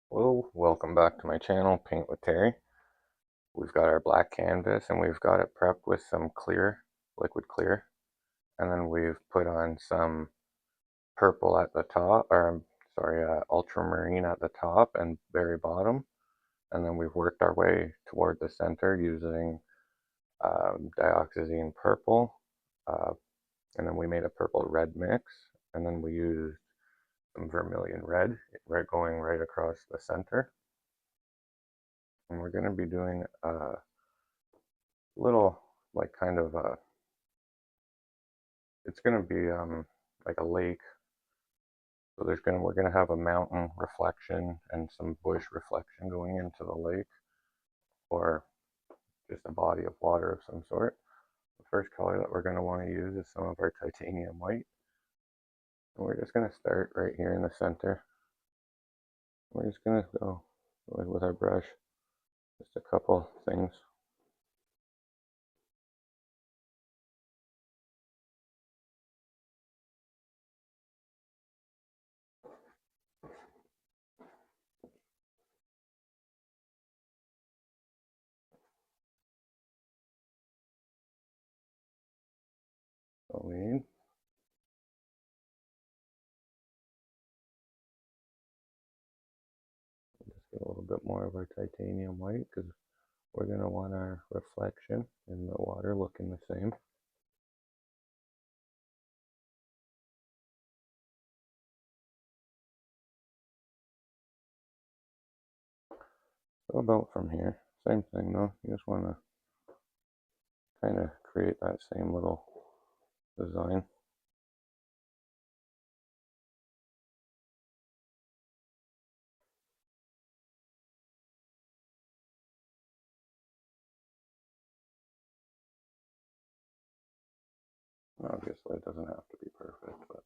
Hello, welcome back to my channel, Paint with Terry. We've got our black canvas and we've got it prepped with some clear, liquid clear. And then we've put on some purple at the top, or sorry, ultramarine at the top and very bottom. And then we've worked our way toward the center using dioxazine purple. Uh, and then we made a purple red mix. And then we used some vermilion red, going right across the center. And we're going to be doing a little, like, kind of it's going to be like a lake. So we're going to have a mountain reflection and some bush reflection going into the lake, or just a body of water of some sort. The first color that we're going to want to use is some of our titanium white. And we're just going to start right here in the center. We're just going to go with our brush, just a couple things. So we need. Just get a little bit more of our titanium white because we're going to want our reflection in the water looking the same. So about from here, same thing though, you just want to kind of create that same little design. Obviously it doesn't have to be perfect, but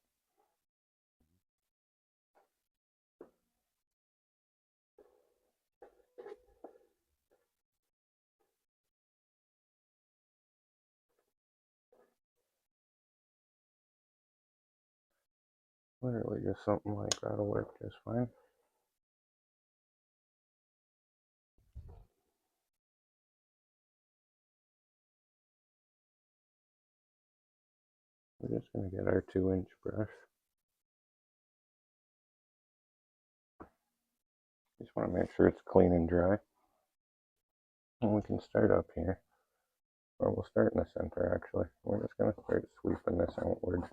literally just something like that'll work just fine. We're just going to get our 2-inch brush. Just want to make sure it's clean and dry. And we can start up here, or we'll start in the center actually. We're just going to start sweeping this outward.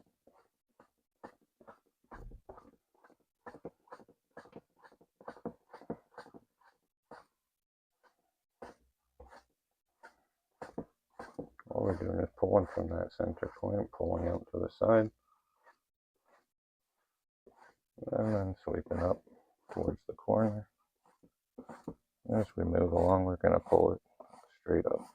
All we're doing is pulling from that center point, pulling out to the side, and then sweeping up towards the corner. As we move along, we're going to pull it straight up.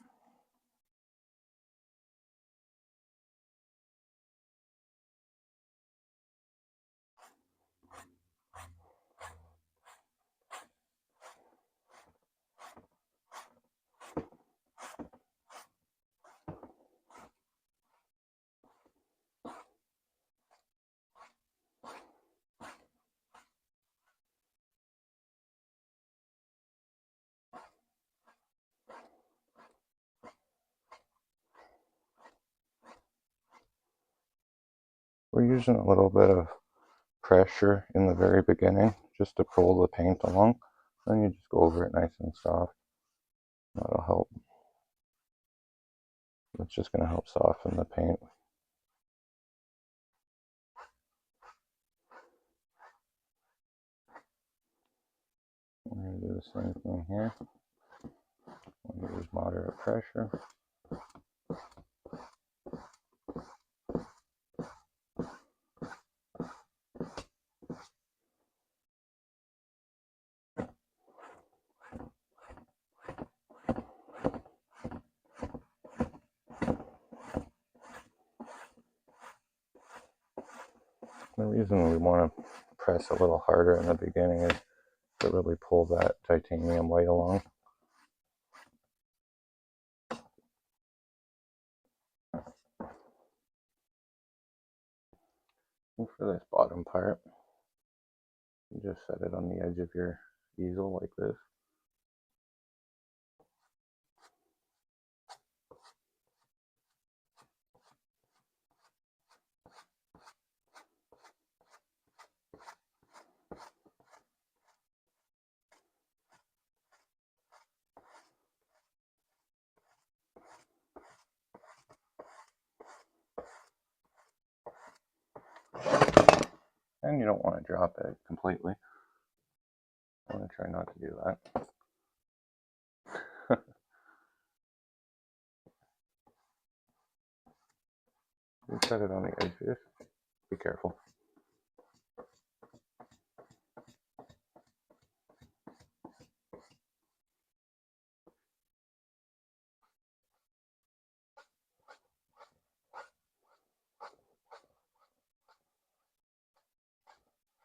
We're using a little bit of pressure in the very beginning just to pull the paint along. Then you just go over it nice and soft. That'll help. It's just going to help soften the paint. We're going to do the same thing here. We'll use moderate pressure. The reason we want to press a little harder in the beginning is to really pull that titanium white along. And for this bottom part, you just set it on the edge of your easel like this. And you don't want to drop it completely. I want to try not to do that. You set it on the edges. Be careful.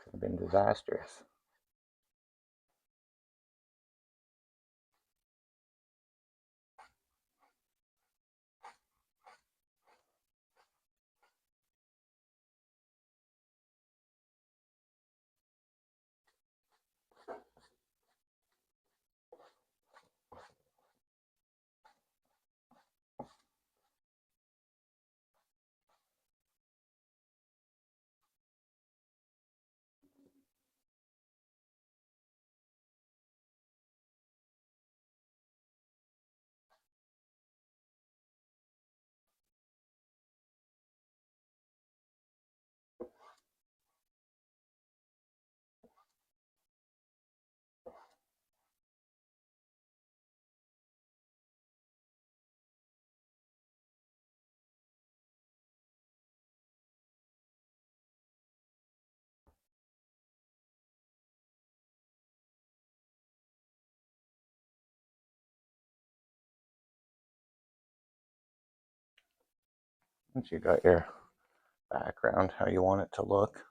Could have been disastrous. Once you got your background, how you want it to look,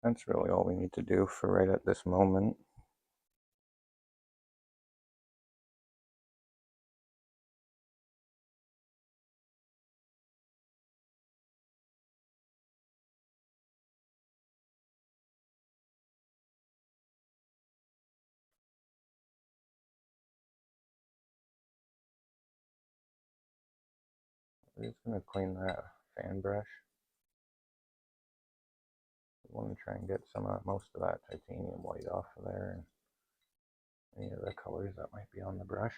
that's really all we need to do for right at this moment. We're just going to clean that fan brush. We want to try and get most of that titanium white off of there and any of the colors that might be on the brush.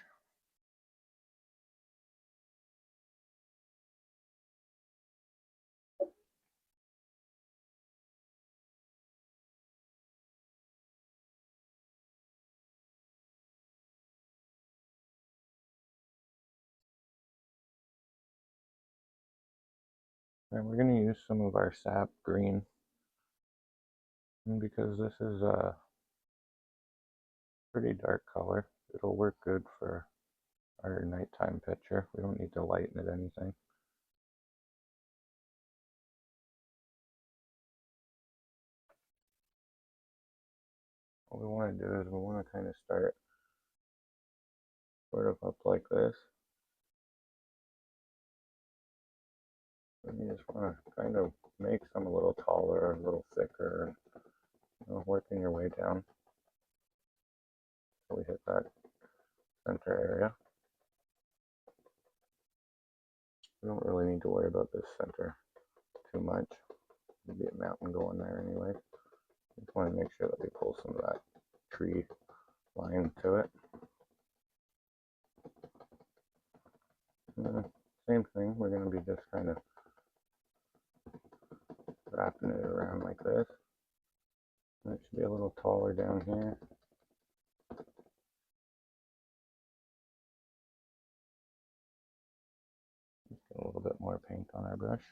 And we're going to use some of our sap green, and because this is a pretty dark color, it'll work good for our nighttime picture. We don't need to lighten it anything. What we want to do is we want to kind of start sort of up like this. And you just want to kind of make some a little taller, a little thicker, working your way down until we hit that center area. We don't really need to worry about this center too much. There'll be a mountain going there anyway. Just want to make sure that we pull some of that tree line to it. Same thing, we're going to be just kind of wrapping it around like this. And it should be a little taller down here. Just get a little bit more paint on our brush.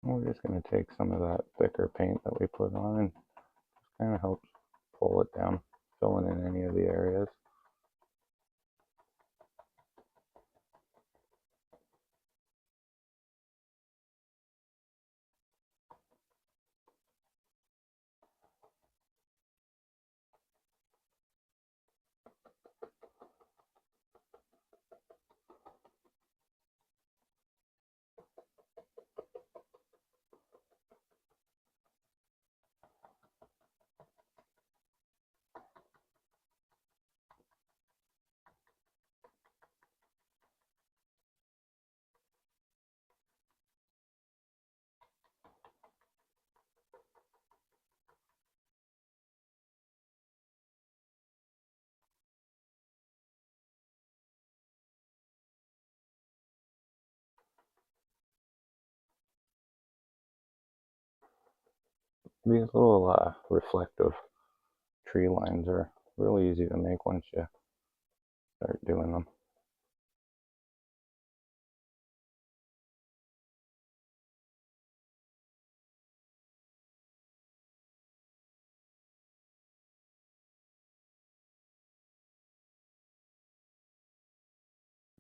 we're just going to take some of that thicker paint that we put on and just kind of help pull it down, filling in any of the areas. These little reflective tree lines are really easy to make once you start doing them.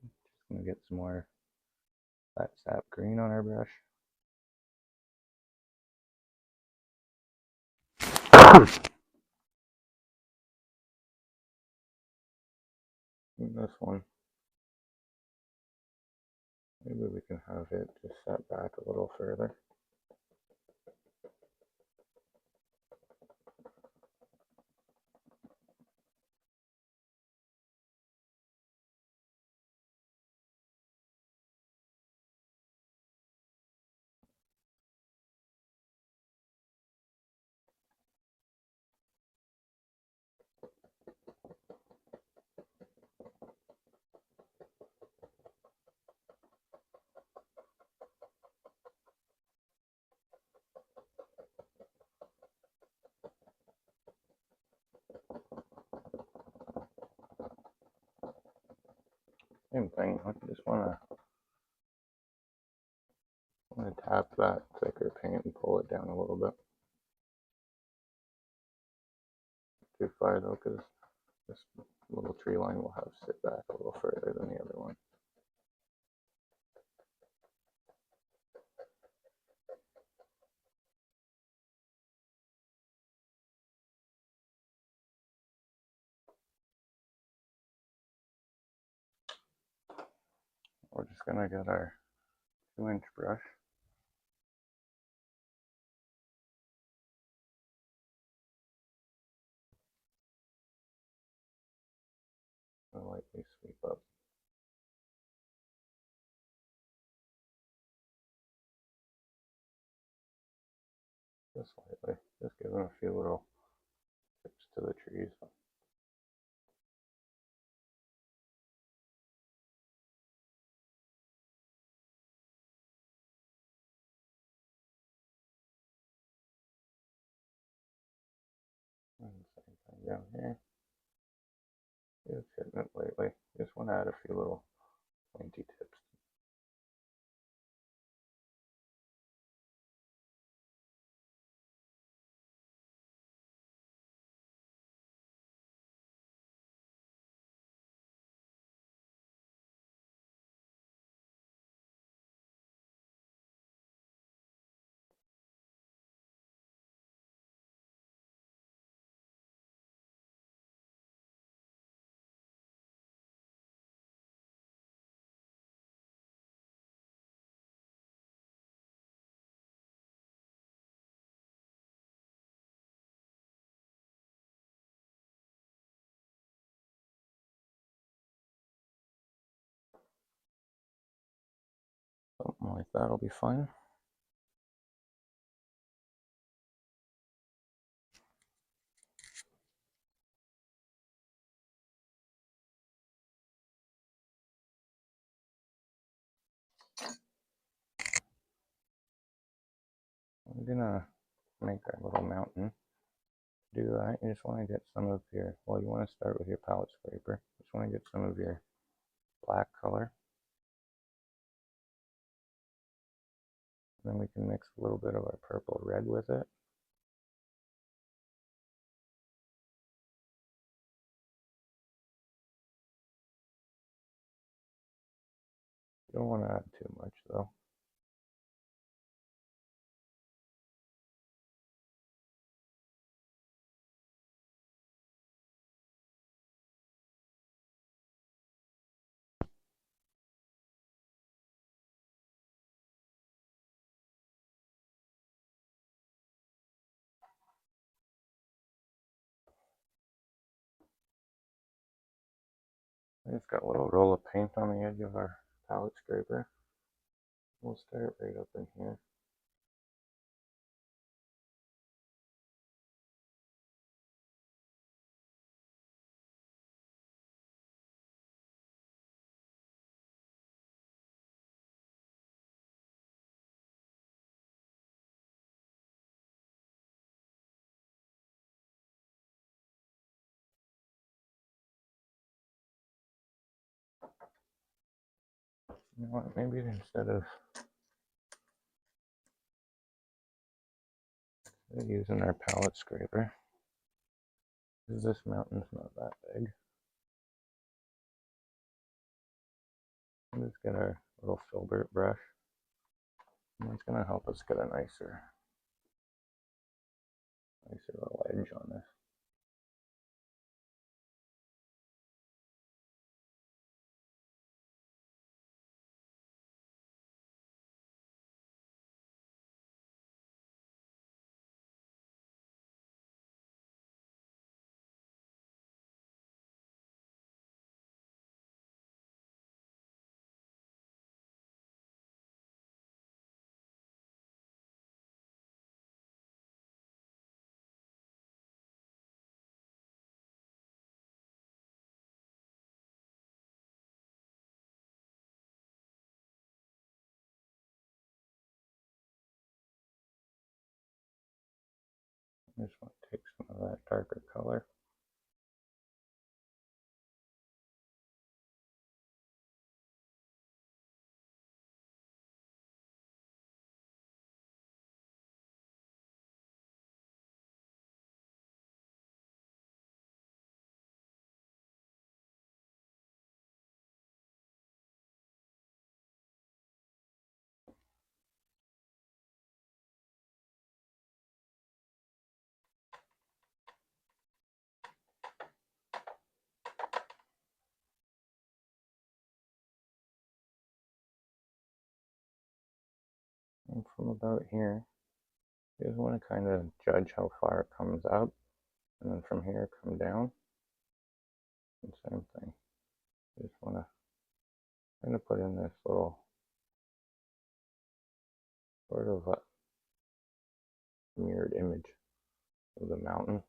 Just going to get some more that sap green on our brush. And this one, maybe we can have it just set back a little further. Same thing, I just want to tap that thicker paint and pull it down a little bit. Too far though, because this little tree line will have to sit back a little further than the other one. We're just going to get our 2-inch brush. And lightly sweep up. Just lightly, just give them a few little tips to the trees. And same thing down here. Just hitting it lightly. Just want to add a few little pointy tips. Something like that'll be fine. We're gonna make our little mountain. To do that, you just want to get some of your, well, you want to start with your palette scraper. Just want to get some of your black color. then we can mix a little bit of our purple red with it. You don't want to add too much though. I just got a little roll of paint on the edge of our palette scraper. We'll start right up in here. You know what, maybe instead of using our palette scraper, because this mountain's not that big, let's get our little filbert brush, and it's going to help us get a nicer little edge on this. I just want to take some of that darker color. And from about here, you just want to kind of judge how far it comes up, and then from here come down. And same thing. You just want to kind of put in this little sort of a mirrored image of the mountain.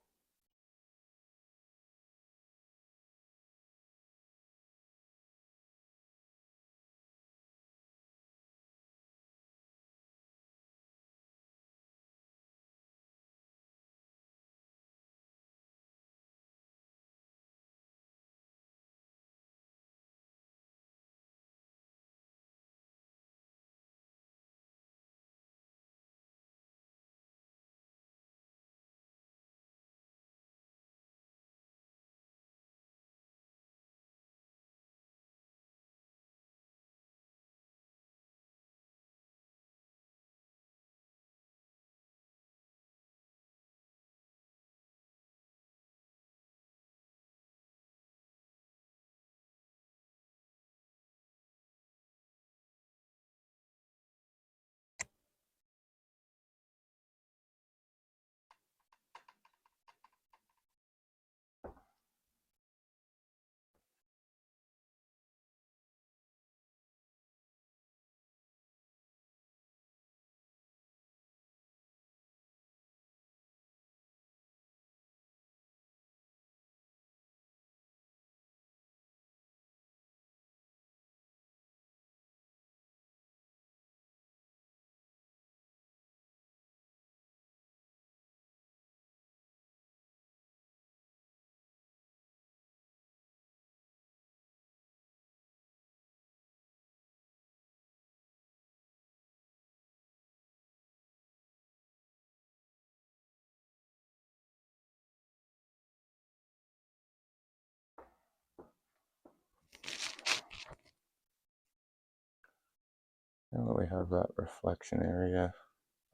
Now that we have that reflection area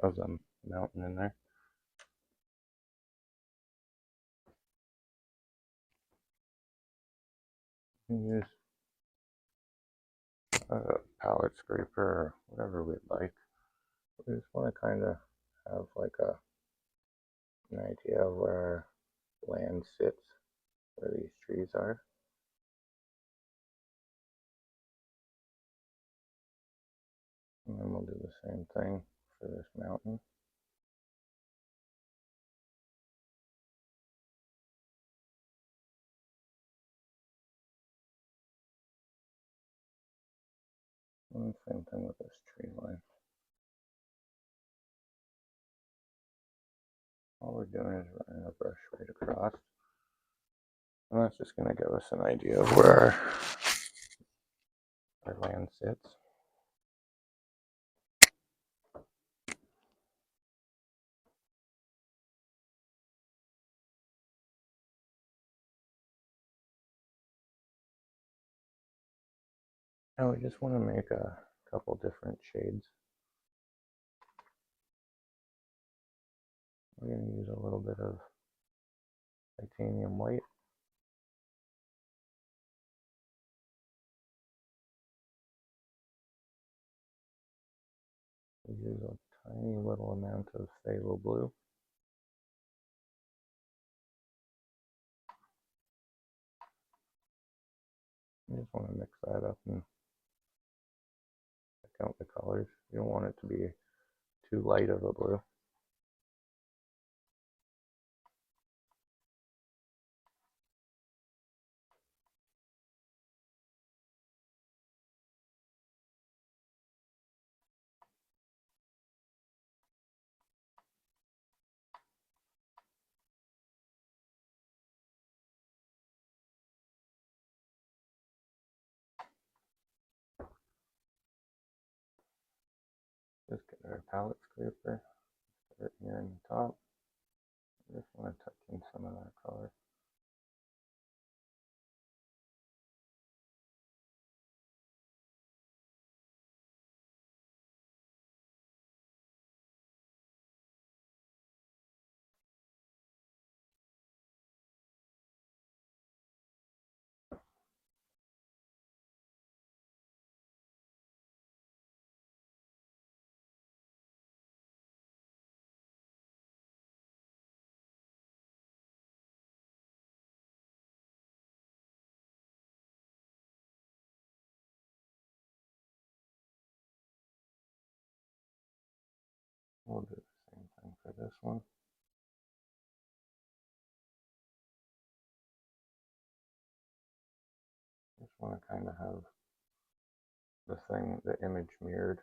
of the mountain in there, use a palette scraper or whatever we'd like. We just want to kind of have like an idea of where land sits, where these trees are. And then we'll do the same thing for this mountain. And same thing with this tree line. All we're doing is running a brush right across. And that's just going to give us an idea of where our land sits. Now we just want to make a couple different shades. We're going to use a little bit of titanium white. We use a tiny little amount of phthalo blue. You just want to mix that up and pick out the colors. You don't want it to be too light of a blue. Just get our palette scraper, start here in the top. I just want to touch in some of that color. We'll do the same thing for this one. Just want to kind of have the image mirrored.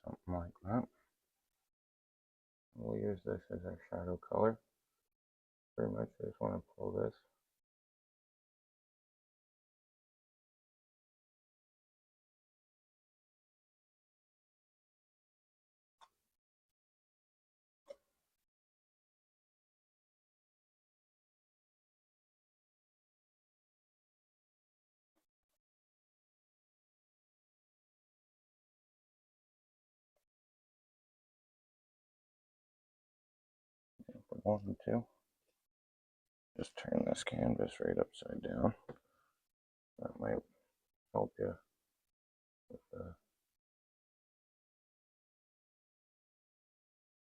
Something like that. We'll use this as our shadow color. Pretty much I just want to pull this. If we wanted to, just turn this canvas right upside down. That might help you with the.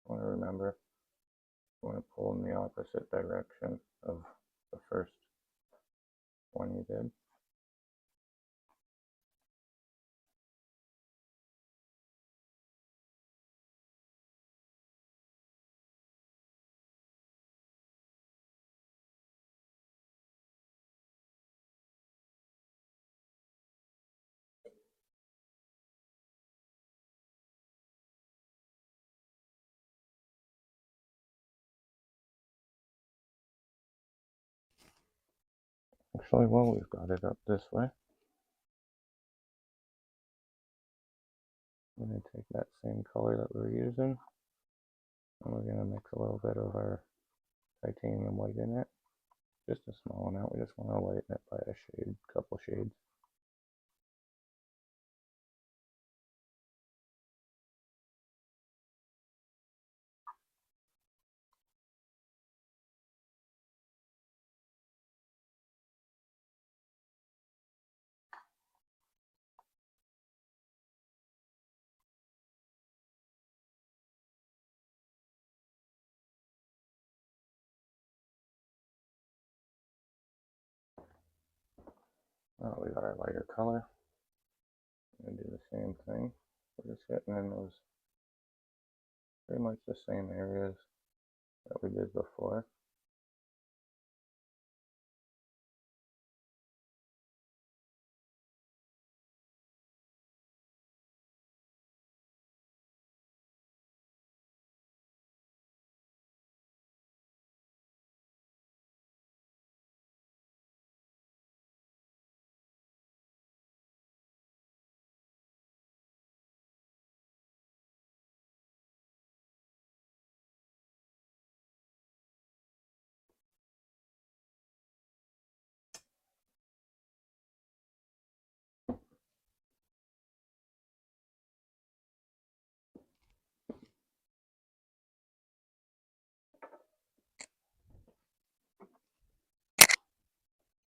Want to remember, you want to pull in the opposite direction of the first one you did. Actually, well, we've got it up this way. I'm going to take that same color that we're using, and we're going to mix a little bit of our titanium white in it. Just a small amount. We just want to lighten it by a shade, couple shades. Oh, we got our lighter color. I'm going to do the same thing. We're just hitting in those pretty much the same areas that we did before.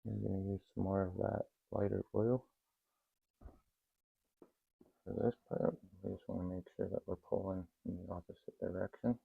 We're going to use some more of that lighter blue for this part. We just want to make sure that we're pulling in the opposite direction.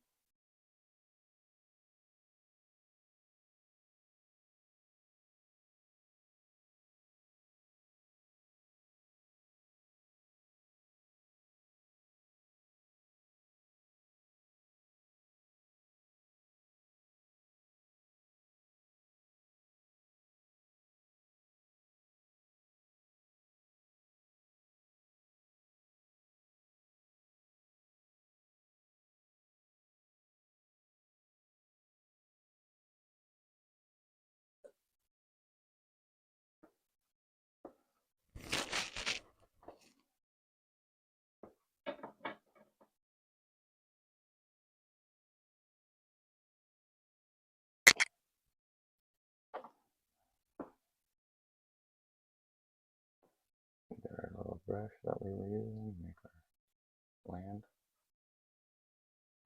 Get our little brush that we were using, make our land.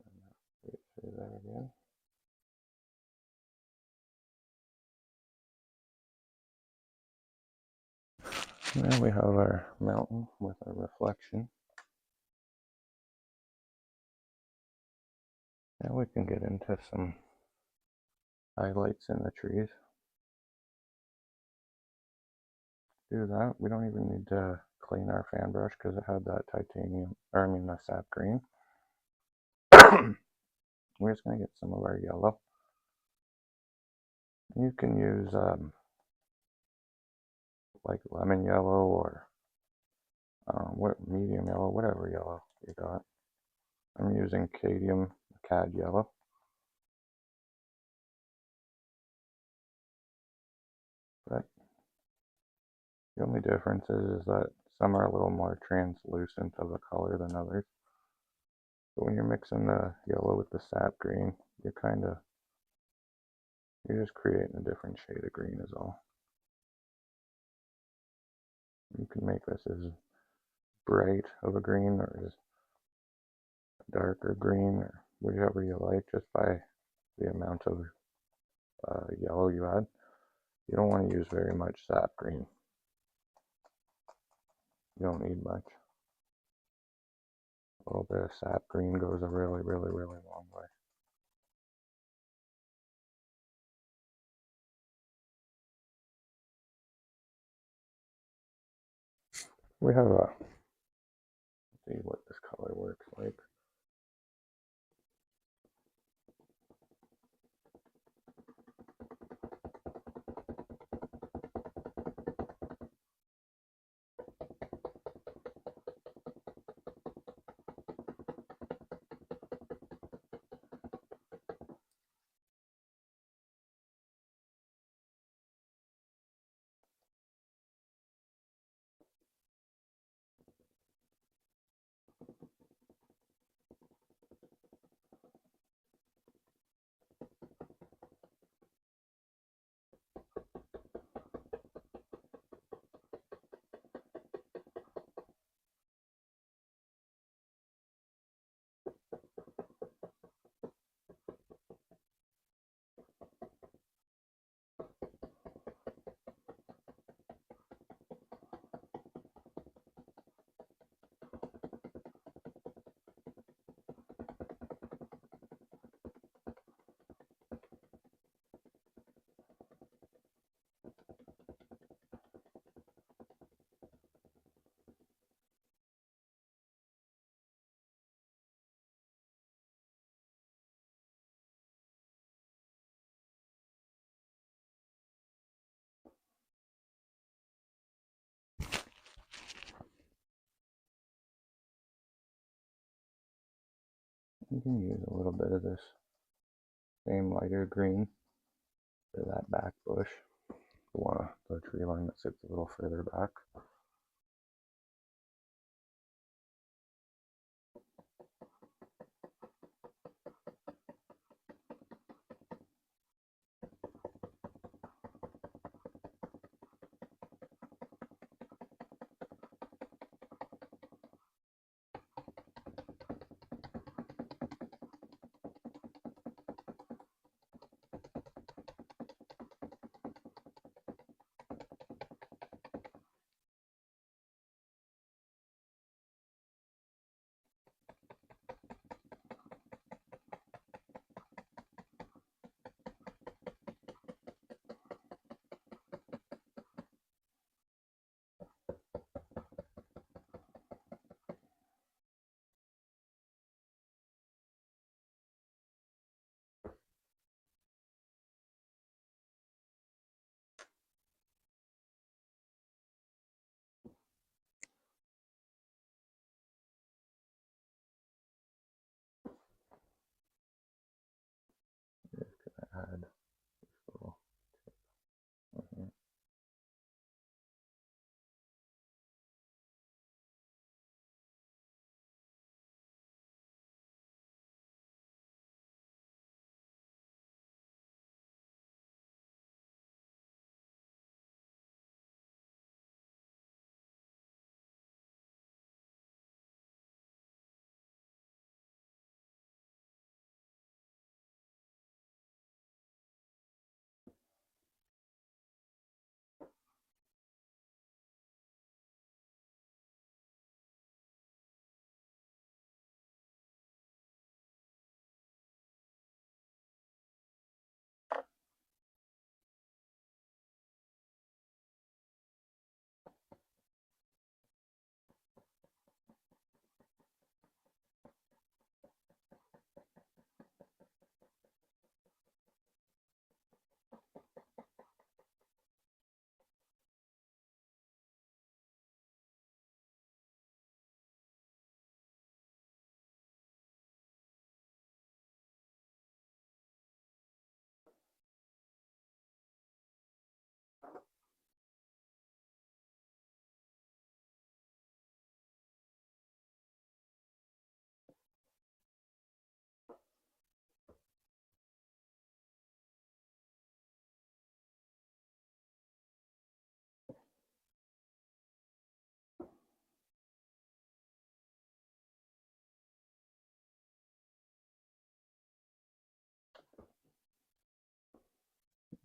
And through that again. Now we have our mountain with our reflection. Now we can get into some highlights in the trees. Do that. We don't even need to clean our fan brush because it had that titanium, or I mean the sap green. We're just going to get some of our yellow. You can use like lemon yellow or what medium yellow, whatever yellow you got. I'm using cadmium cad yellow. But the only difference is that some are a little more translucent of a color than others. But when you're mixing the yellow with the sap green, you're just creating a different shade of green is all. You can make this as bright of a green or as darker green or whichever you like just by the amount of yellow you add. You don't want to use very much sap green. You don't need much. A little bit of sap green goes a really, really, really long way. We have a, let's see what this color works like. You can use a little bit of this same lighter green for that back bush, the tree line that sits a little further back. Just gonna add this little tip on here.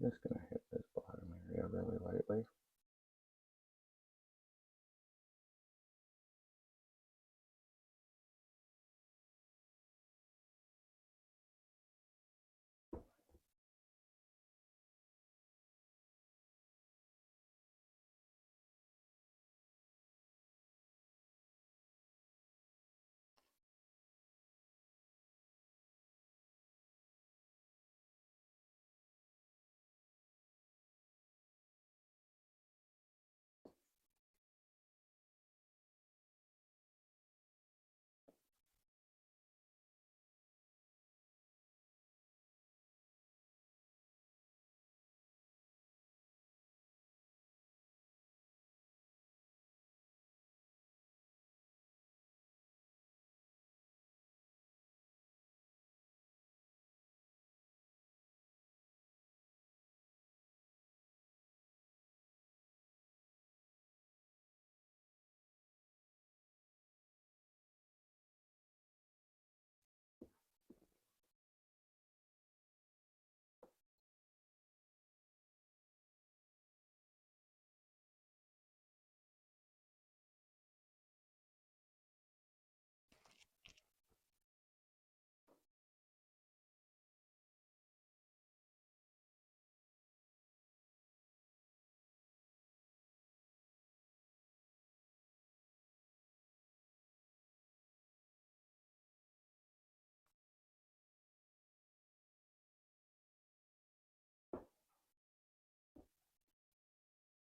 I'm just gonna hit this bottom area really lightly.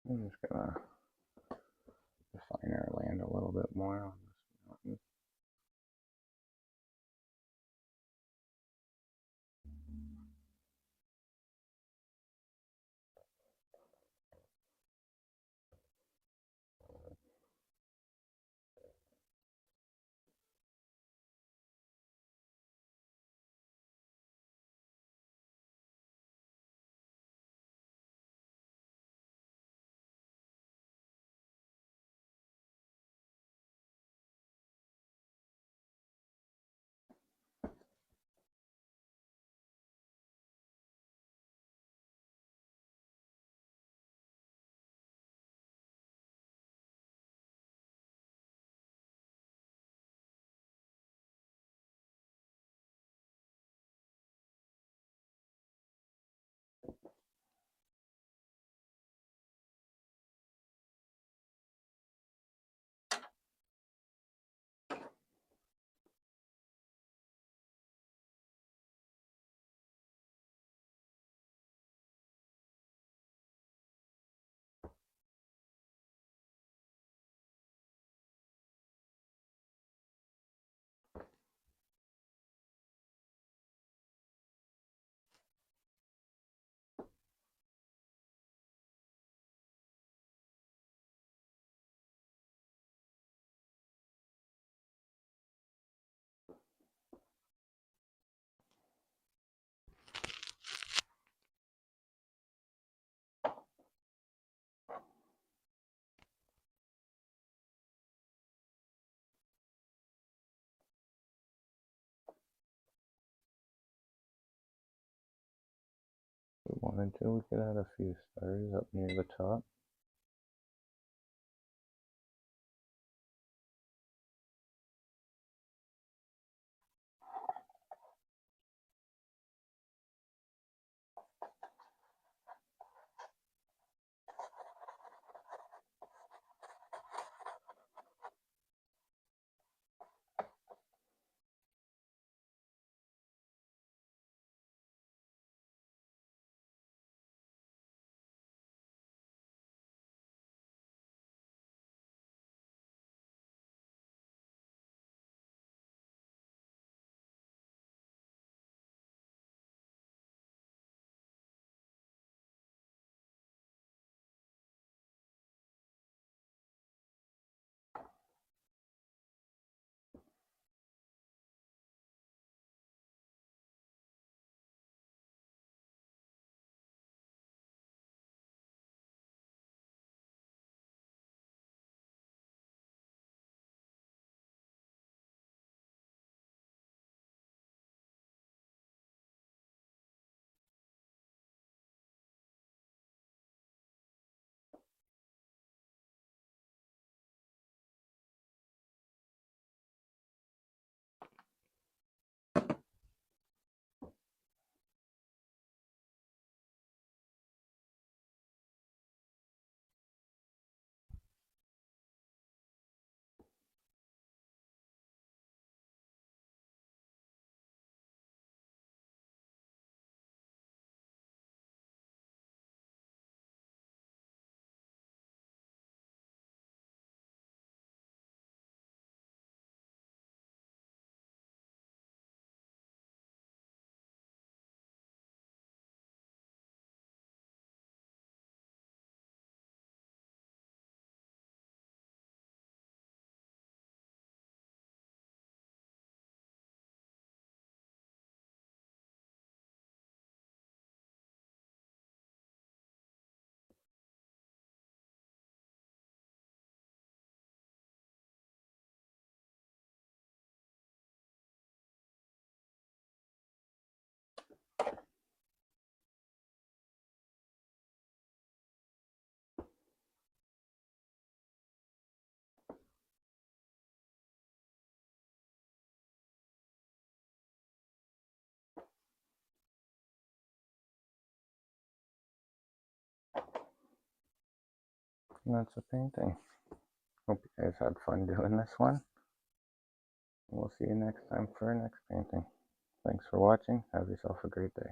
I'm just gonna define our land a little bit more on this mountain. we wanted to, we could add a few stars up near the top. And that's a painting. Hope you guys had fun doing this one. We'll see you next time for our next painting. Thanks for watching. Have yourself a great day.